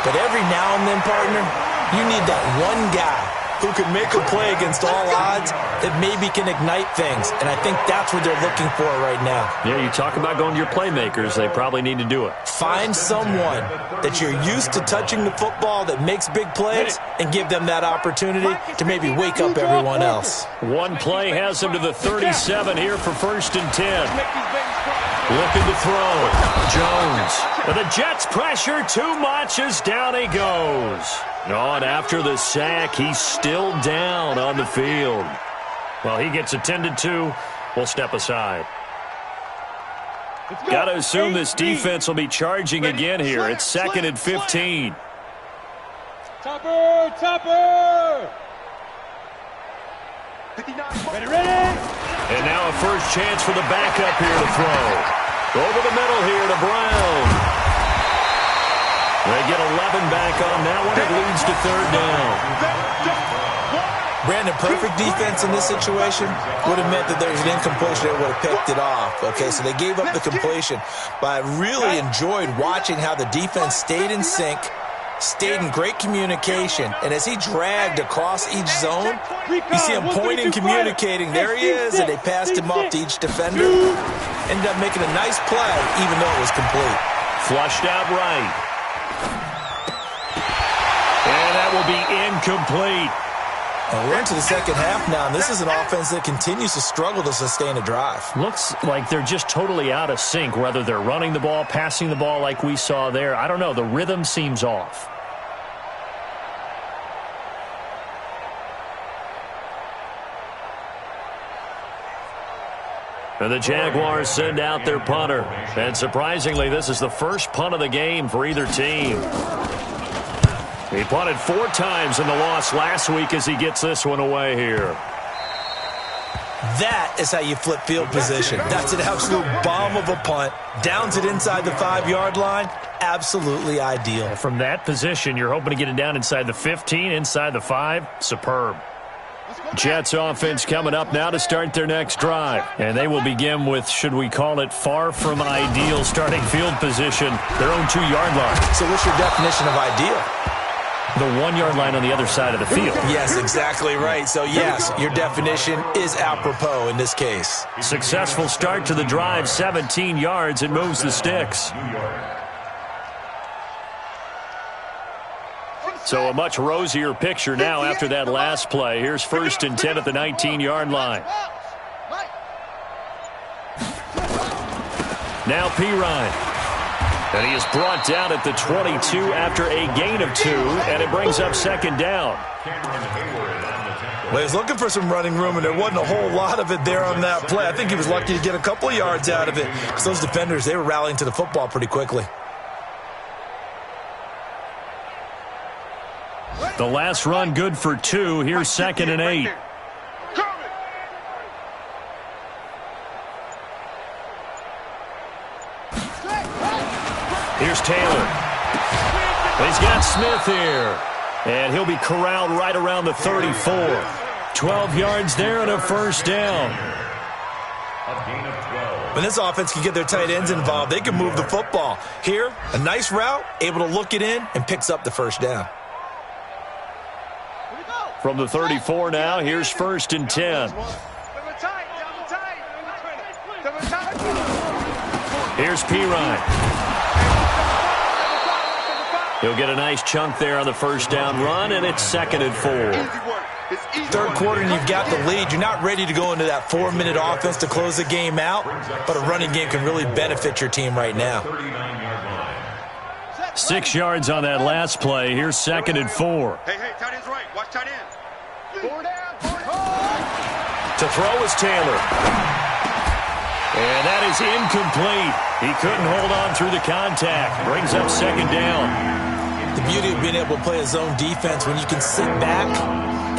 S4: But every now and then, partner, you need that one guy who can make a play against all odds that maybe can ignite things. And I think that's what they're looking for right now.
S2: Yeah, you talk about going to your playmakers. They probably need to do it.
S4: Find someone that you're used to touching the football that makes big plays and give them that opportunity to maybe wake up everyone else.
S2: One play has him to the 37 here for 1st and 10. Looking to throw. Jones. But the Jets pressure too much as down he goes. Oh, and after the sack, he's still down on the field. Well, he gets attended to. We'll step aside. Got to assume this defense will be charging again here. It's 2nd and 15.
S3: Topper! Ready!
S2: And now a first chance for the backup here to throw. Over the middle here to Brown. They get 11 back on that one. It leads to 3rd down.
S4: Brandon, perfect defense in this situation would have meant that there's an incompletion that would have picked it off. Okay, so they gave up the completion. But I really enjoyed watching how the defense stayed in sync, stayed in great communication. And as he dragged across each zone, you see him pointing, communicating. There he is, and they passed him off to each defender. Ended up making a nice play, even though it was complete.
S2: Flushed out right. And that will be incomplete.
S4: Well, we're into the second half now, and this is an offense that continues to struggle to sustain a drive.
S2: Looks like they're just totally out of sync, whether they're running the ball, passing the ball like we saw there. I don't know. The rhythm seems off. And the Jaguars send out their punter. And surprisingly, this is the first punt of the game for either team. He punted 4 times in the loss last week as he gets this one away here.
S4: That is how you flip field position. That's an absolute bomb of a punt. Downs it inside the 5-yard line. Absolutely ideal.
S2: From that position, you're hoping to get it down inside the 15, inside the 5. Superb. Jets offense coming up now to start their next drive. And they will begin with, should we call it, far from ideal starting field position, their own 2-yard line.
S4: So what's your definition of ideal?
S2: The 1-yard line on the other side of the field.
S4: Yes, exactly right. So, yes, your definition is apropos in this case.
S2: Successful start to the drive, 17 yards. It moves the sticks. So a much rosier picture now after that last play. Here's 1st and 10 at the 19-yard line. Now Pirine. And he is brought down at the 22 after a gain of 2, and it brings up 2nd down.
S4: Well, he was looking for some running room, and there wasn't a whole lot of it there on that play. I think he was lucky to get a couple of yards out of it, because those defenders, they were rallying to the football pretty quickly.
S2: The last run good for 2. Here's 2nd and 8. Here's Taylor. He's got Smith here. And he'll be corralled right around the 34. 12 yards there and a 1st down.
S4: When this offense can get their tight ends involved, they can move the football. Here, a nice route, able to look it in, and picks up the 1st down.
S2: From the 34 now, here's 1st and 10. Here's Pirine. He'll get a nice chunk there on the 1st down run, and it's 2nd and 4.
S4: 3rd quarter, and you've got the lead. You're not ready to go into that 4-minute offense to close the game out, but a running game can really benefit your team right now.
S2: 6 yards on that last play. Here's 2nd and 4.
S6: Hey, tight end's right. Watch tight end.
S2: To throw is Taylor. And that is incomplete. He couldn't hold on through the contact. Brings up 2nd down.
S4: The beauty of being able to play a zone defense, when you can sit back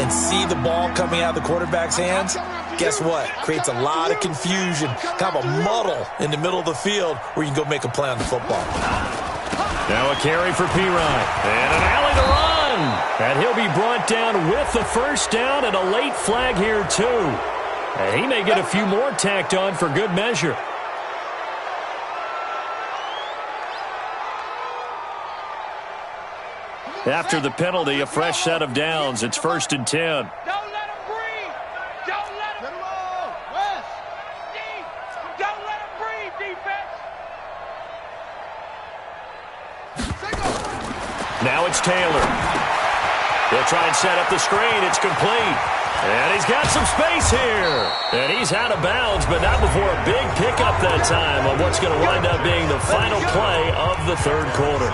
S4: and see the ball coming out of the quarterback's hands, guess what? Creates a lot of confusion, kind of a muddle in the middle of the field where you can go make a play on the football.
S2: Now a carry for Pirine. And an alley to run. And he'll be brought down with the 1st down and a late flag here, too. And he may get a few more tacked on for good measure. After the penalty, a fresh set of downs. It's 1st and 10.
S3: Don't let him breathe. Don't let him breathe. Don't let him breathe, defense.
S2: Now it's Taylor. He'll try and set up the screen. It's complete. And he's got some space here. And he's out of bounds, but not before a big pickup that time on what's going to wind up being the final play of the 3rd quarter.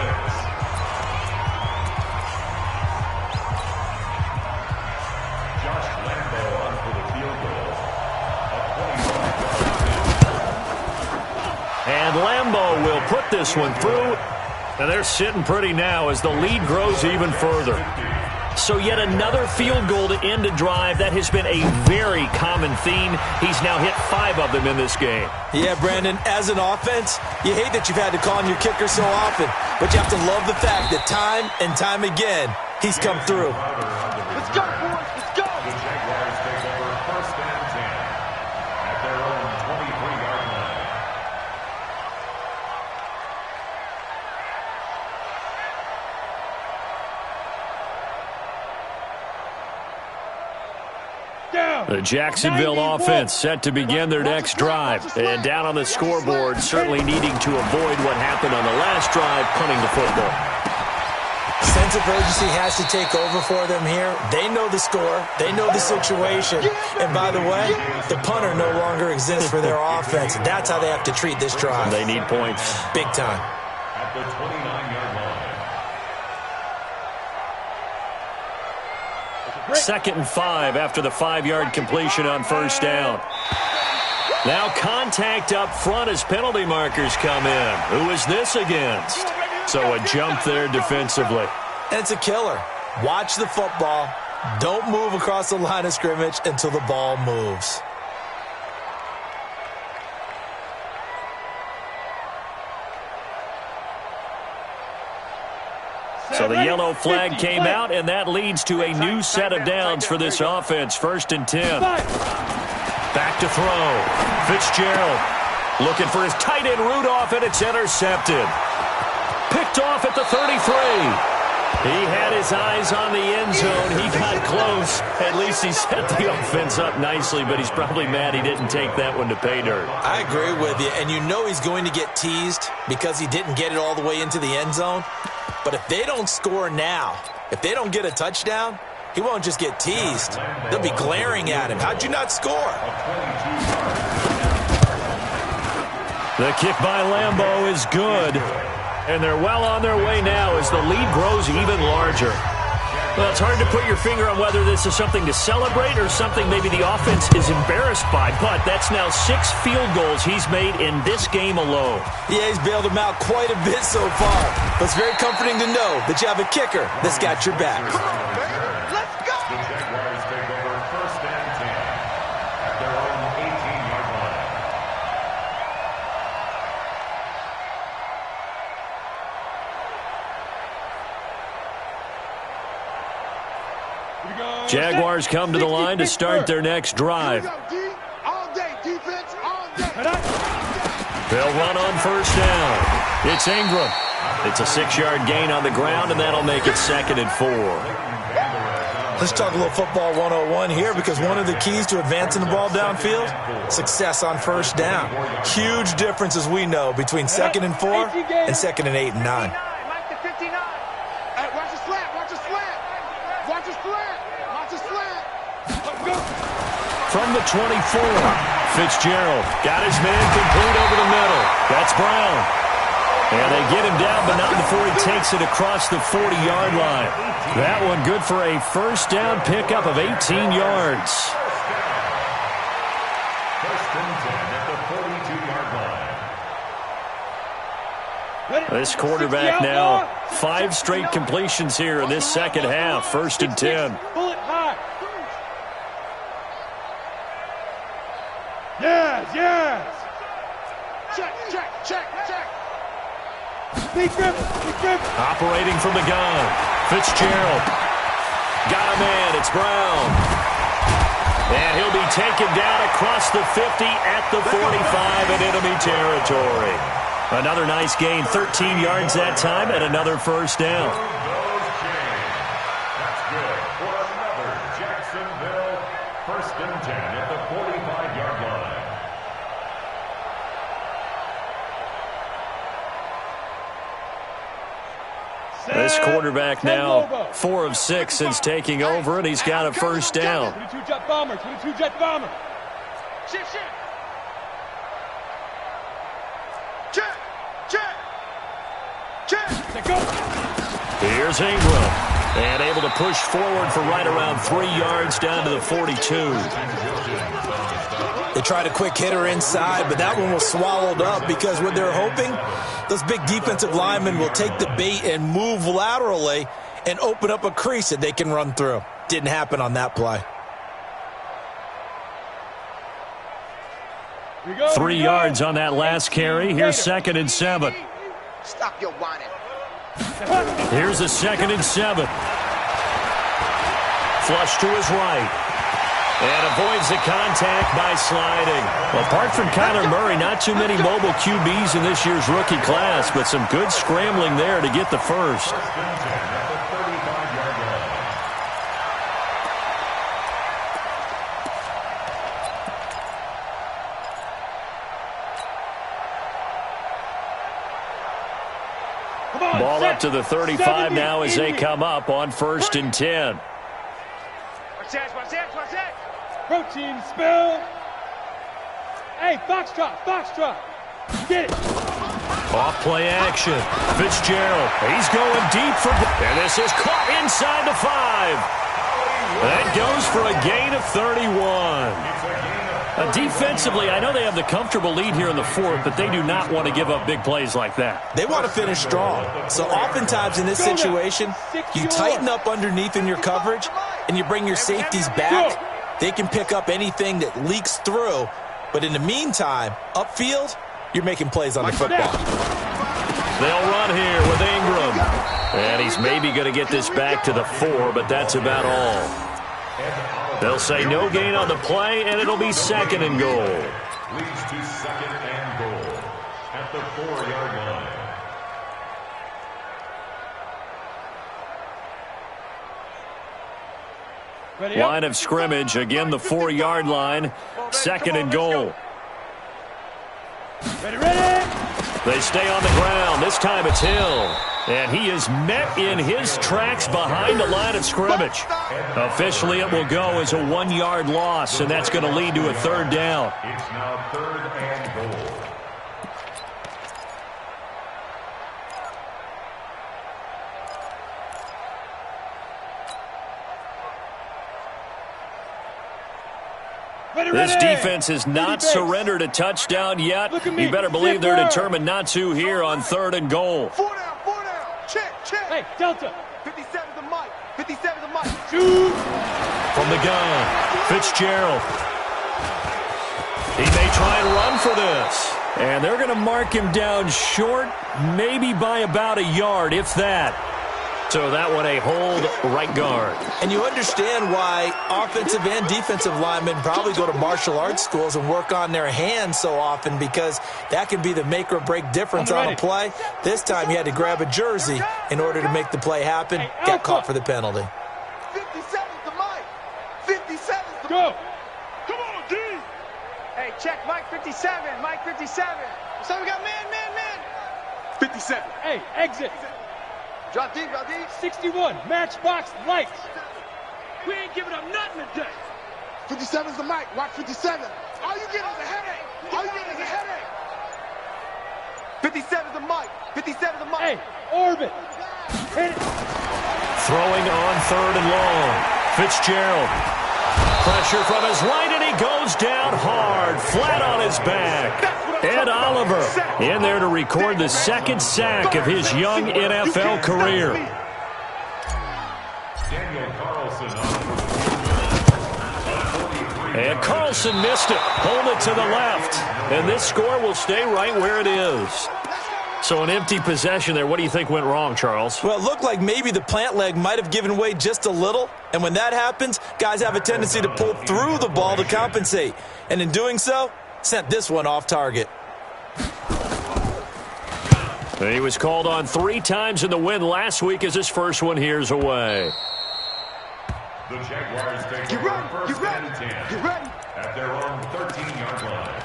S2: And Lambeau will put this one through. And they're sitting pretty now as the lead grows even further. So yet another field goal to end a drive. That has been a very common theme. He's now hit 5 of them in this game.
S4: Yeah, Brandon, as an offense, you hate that you've had to call on your kicker so often, but you have to love the fact that time and time again, he's come through.
S3: Let's go, boys. Let's go.
S5: The Jaguars take over 1st and 10 at their own 23-yard line.
S2: The Jacksonville offense set to begin their next drive. And down on the scoreboard, certainly needing to avoid what happened on the last drive, punting the football.
S4: Sense of urgency has to take over for them here. They know the score. They know the situation. And by the way, the punter no longer exists for their offense. That's how they have to treat this drive.
S2: They need points.
S4: Big time.
S5: At the 29-yard line.
S2: 2nd and 5 after the 5-yard completion on 1st down. Now contact up front as penalty markers come in. Who is this against? So a jump there defensively.
S4: And it's a killer. Watch the football. Don't move across the line of scrimmage until the ball moves.
S2: So the yellow flag came out, and that leads to a new set of downs for this offense. 1st and 10. Back to throw. Fitzgerald looking for his tight end Rudolph, and it's intercepted. Picked off at the 33. He had his eyes on the end zone. He got close. At least he set the offense up nicely, but he's probably mad he didn't take that one to pay dirt.
S4: I agree with you, and you know he's going to get teased because he didn't get it all the way into the end zone. But if they don't score now, if they don't get a touchdown, he won't just get teased. They'll be glaring at him. How'd you not score?
S2: The kick by Lambeau is good. And they're well on their way now as the lead grows even larger. Well, it's hard to put your finger on whether this is something to celebrate or something maybe the offense is embarrassed by. But that's now 6 field goals he's made in this game alone.
S4: Yeah, he's bailed them out quite a bit so far. But it's very comforting to know that you have a kicker that's got your back.
S6: Come on, baby. Let's go.
S5: The Jaguars take over 1st and 10 at their own 18-yard line.
S2: Jaguars come to the line to start their next drive.
S6: All day, defense, all day.
S2: They'll run on 1st down. It's Ingram. It's a 6-yard gain on the ground, and that'll make it 2nd and 4.
S4: Let's talk a little football 101 here, because one of the keys to advancing the ball downfield, success on 1st down. Huge difference, as we know, between 2nd and 4 and 2nd and 8 and 9.
S7: Mike to 59.
S6: Hey, watch the slant, watch the slant. Watch the slant, watch the slant. Let's go.
S2: From the 24, Fitzgerald got his man complete over the middle. That's Brown. And they get him down, but not before he takes it across the 40-yard line. That one good for a 1st down pickup of 18 yards.
S5: 1st and 10 at the 42-yard line.
S2: This quarterback now, 5 straight completions here in this second half. 1st and 10.
S3: Pull it high. Yes, yes.
S6: Check, check, check, check.
S3: Big grip, big grip.
S2: Operating from the gun. Fitzgerald. Got a man. It's Brown. And he'll be taken down across the 50 at the 45 in enemy territory. Another nice gain. 13 yards that time and another 1st down.
S5: That's good for another Jacksonville 1st and 10 at the 45-yard line.
S2: This quarterback now 4 of 6 since taking over, and he's got a 1st down.
S3: 22 jet bomber, 22 jet bomber.
S6: Shit, shit. Check, check, check.
S3: Let go.
S2: Here's Ingram. And able to push forward for right around 3 yards down to the 42.
S4: They tried a quick hitter inside, but that one was swallowed up because what they're hoping, those big defensive linemen will take the bait and move laterally and open up a crease that they can run through. Didn't happen on that play.
S2: 3 yards on that last carry. Here's 2nd and 7.
S6: Stop your whining.
S2: Here's a 2nd and 7. Flush to his right. And avoids the contact by sliding. Well, apart from Kyler Murray, not too many mobile QBs in this year's rookie class, but some good scrambling there to get the first. Ball up to the 35 now as they come up on 1st and 10.
S7: Watch that, watch that, watch that.
S3: Protein spill. Hey, foxtrot, foxtrot. Get it.
S2: Off play action. Fitzgerald. He's going deep for... And this is caught inside the 5. That goes for a gain of 31. Defensively, I know they have the comfortable lead here in the 4th, but they do not want to give up big plays like that.
S4: They want to finish strong. So oftentimes in this situation, you tighten up underneath in your coverage, and you bring your safeties back. They can pick up anything that leaks through. But in the meantime, upfield, you're making plays on the football.
S2: They'll run here with Ingram. And he's maybe going to get this back to the 4, but that's about all. They'll say no gain on the play, and it'll be 2nd and goal.
S5: Leads to 2nd and goal at the 4-yard line.
S2: Line of scrimmage, again the 4-yard line. Second and goal.
S3: Ready.
S2: They stay on the ground. This time it's Hill. And he is met in his tracks behind the line of scrimmage. Officially, it will go as a 1-yard loss, and that's going to lead to a third down.
S5: It's now third and goal.
S2: This defense has not surrendered a touchdown yet. You better believe they're determined not to here on third and goal.
S6: 4 down. Check.
S3: Hey, Delta.
S6: 57 to Mike. 57 to Mike.
S3: Shoot.
S2: From the gun, Fitzgerald. He may try and run for this. And they're going to mark him down short, maybe by about a yard, if that. So that one a hold right guard.
S4: And you understand why offensive and defensive linemen probably go to martial arts schools and work on their hands so often, because that can be the make or break difference on a play. This time he had to grab a jersey in order to make the play happen. Got caught for the penalty.
S6: 57 to Mike. 57 to
S3: Go.
S6: Come on, D.
S7: Hey, check Mike 57. Mike 57.
S6: So we got man. 57.
S3: Hey, exit.
S6: Drop D.
S3: 61. Matchbox lights. We ain't giving up nothing today.
S6: 57 is the Mike. Watch 57. All you get is a headache. 57 is the Mike. 57 is the Mike.
S3: Hey, orbit. Hit it.
S2: Throwing on third and long. Fitzgerald. Pressure from his right, and he goes down hard, flat on his back. Ed Oliver in there to record the second sack of his young NFL career.
S5: Daniel Carlson
S2: And Carlson missed it. Hold it to the left. And this score will stay right where it is. So an empty possession there. What do you think went wrong, Charles?
S4: Well, it looked like maybe the plant leg might have given way just a little. And when that happens, guys have a tendency to pull through the ball to compensate. And in doing so, sent this one off target.
S2: He was called on 3 times in the win last week as his first one here's away.
S5: The Jaguars take over first and 10 at their own 13-yard line.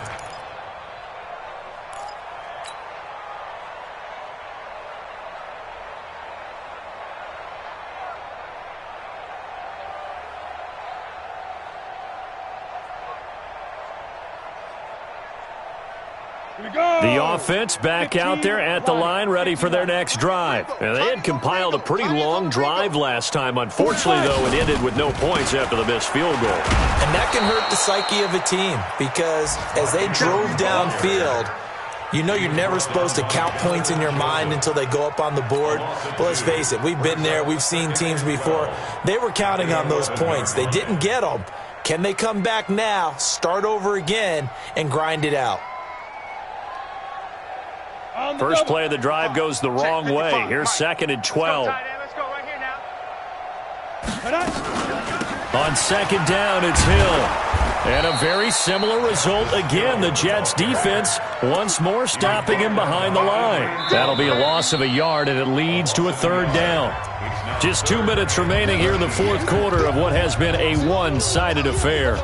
S2: The offense back out there at the line, ready for their next drive. And they had compiled a pretty long drive last time. Unfortunately, though, it ended with no points after the missed field goal.
S4: And that can hurt the psyche of a team, because as they drove downfield, you know you're never supposed to count points in your mind until they go up on the board. But let's face it, we've been there. We've seen teams before. They were counting on those points. They didn't get them. Can they come back now, start over again, and grind it out?
S2: First play of the drive goes the wrong way. Here's second and 12.
S7: Let's go right here now.
S2: On second down, it's Hill. And a very similar result again. The Jets defense once more stopping him behind the line. That'll be a loss of a yard, and it leads to a third down. Just 2 minutes remaining here in the fourth quarter of what has been a one-sided affair.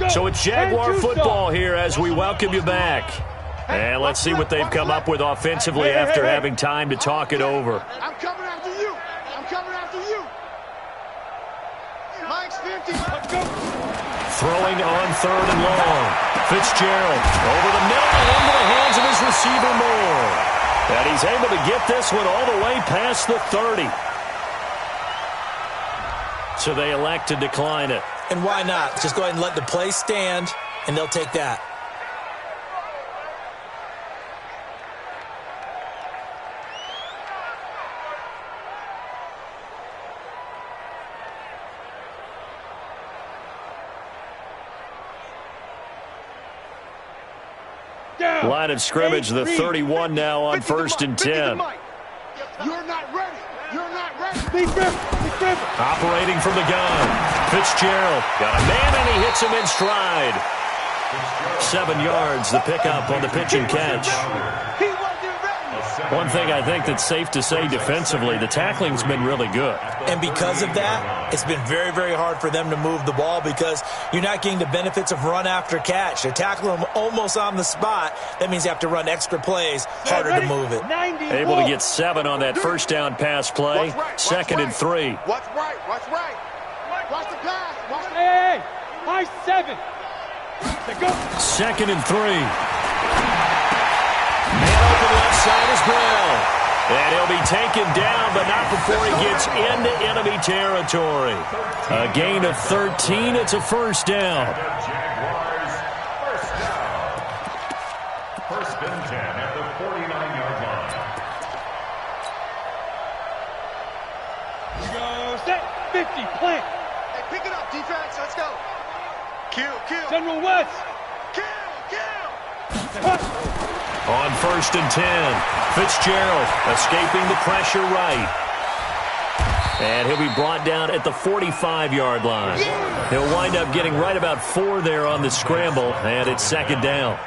S2: So it's Jaguar football here as we welcome you back. And let's see what they've come up with offensively after having time to talk it over.
S6: I'm coming after you. Mike's 50. Let's go.
S2: Throwing on third and long. Fitzgerald over the middle and into the hands of his receiver Moore. And he's able to get this one all the way past the 30. So they elect to decline it.
S4: And why not? Just go ahead and let the play stand, and they'll take that.
S2: Line of scrimmage, the 31 now on first and 10.
S6: You're not ready.
S2: Operating from the gun. Fitzgerald got a man, and he hits him in stride. 7 yards, the pickup on the pitch and catch.
S6: He wasn't ready.
S2: One thing I think that's safe to say defensively, the tackling's been really good.
S4: And because of that, it's been very, very hard for them to move the ball because you're not getting the benefits of run after catch. They're tackling them almost on the spot. That means you have to run extra plays, harder to move it.
S2: Able to get 7 on that first down pass play. Second and 3.
S6: Watch right. Watch right. Watch the pass. Watch the...
S3: Hey, high 7. Go.
S2: Second and 3. Man open left side is Brown. And he'll be taken down, but not before he gets into enemy territory. A gain of 13. It's a first down.
S5: Jaguars, first down. First and 10 at the 49-yard line.
S3: We go set. 50. Plant.
S6: Hey, pick it up, defense. Let's go. Kill.
S3: General West.
S6: Kill.
S2: On first and 10, Fitzgerald escaping the pressure right. And he'll be brought down at the 45-yard line. He'll wind up getting right about 4 there on the scramble, and it's second down.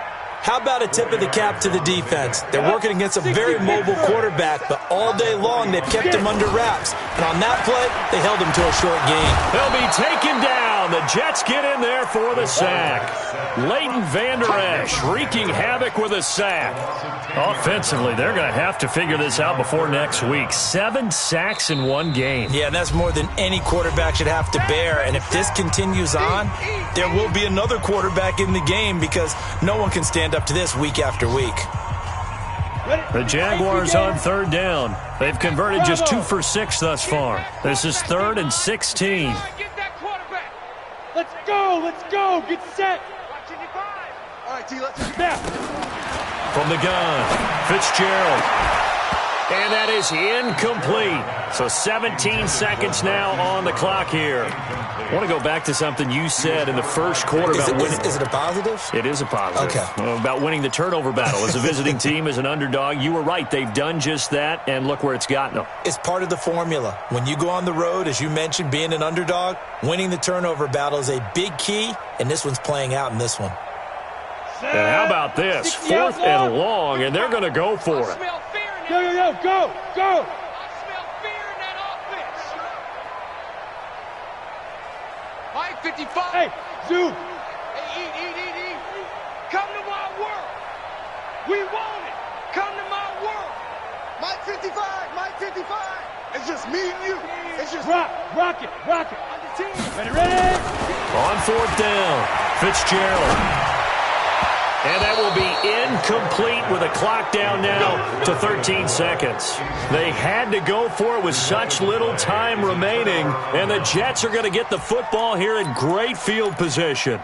S4: How about a tip of the cap to the defense? They're working against a very mobile quarterback, but all day long they've kept him under wraps. And on that play, they held him to a short gain.
S2: He'll be taken down. The Jets get in there for the sack. Leighton Vander Esch wreaking havoc with a sack. Offensively, they're going to have to figure this out before next week. 7 sacks in one game.
S4: Yeah, and that's more than any quarterback should have to bear. And if this continues on, there will be another quarterback in the game because no one can stand up to this week after week.
S2: The Jaguars on third down. They've converted just 2 for 6 thus far. This is 3rd and 16.
S3: Get that quarterback. Let's go. Get set.
S6: All right, T, let's go.
S3: Snap.
S2: From the gun, Fitzgerald. And that is incomplete. So 17 seconds now on the clock here. I want to go back to something you said in the first quarter about winning.
S4: Is it a positive?
S2: It is a positive.
S4: Okay.
S2: About winning the turnover battle. As a visiting team, as an underdog, you were right. They've done just that, and look where it's gotten them.
S4: It's part of the formula. When you go on the road, as you mentioned, being an underdog, winning the turnover battle is a big key, and this one's playing out in this one.
S2: And how about this? 4th and long, and they're going to go for it.
S3: Go.
S7: I smell fear in that offense. Mike 55.
S3: Hey, Zoom.
S7: Hey, eat. Come to my world. We want it. Come to my world.
S6: Mike 55. It's just me and you. It's just
S3: Rock it.
S7: On the team.
S3: Ready?
S2: On 4th down, Fitzgerald. And that will be incomplete with a clock down now to 13 seconds. They had to go for it with such little time remaining, and the Jets are going to get the football here in great field position.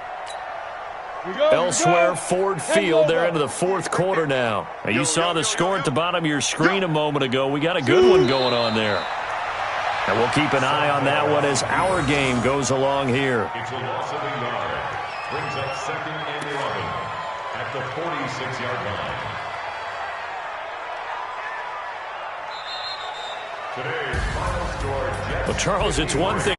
S2: Elsewhere, Ford Field, they're into the 4th quarter now. You saw the score at the bottom of your screen a moment ago. We got a good one going on there. And we'll keep an eye on that one as our game goes along here.
S5: It's a loss of a yard. Brings up 2nd and 11 at the 46-yard line. Today's final score, Jets.
S2: Well, Charles, it's one thing.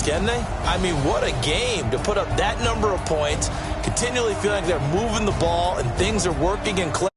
S4: Can they? I mean, what a game to put up that number of points, continually feeling like they're moving the ball and things are working and clicking.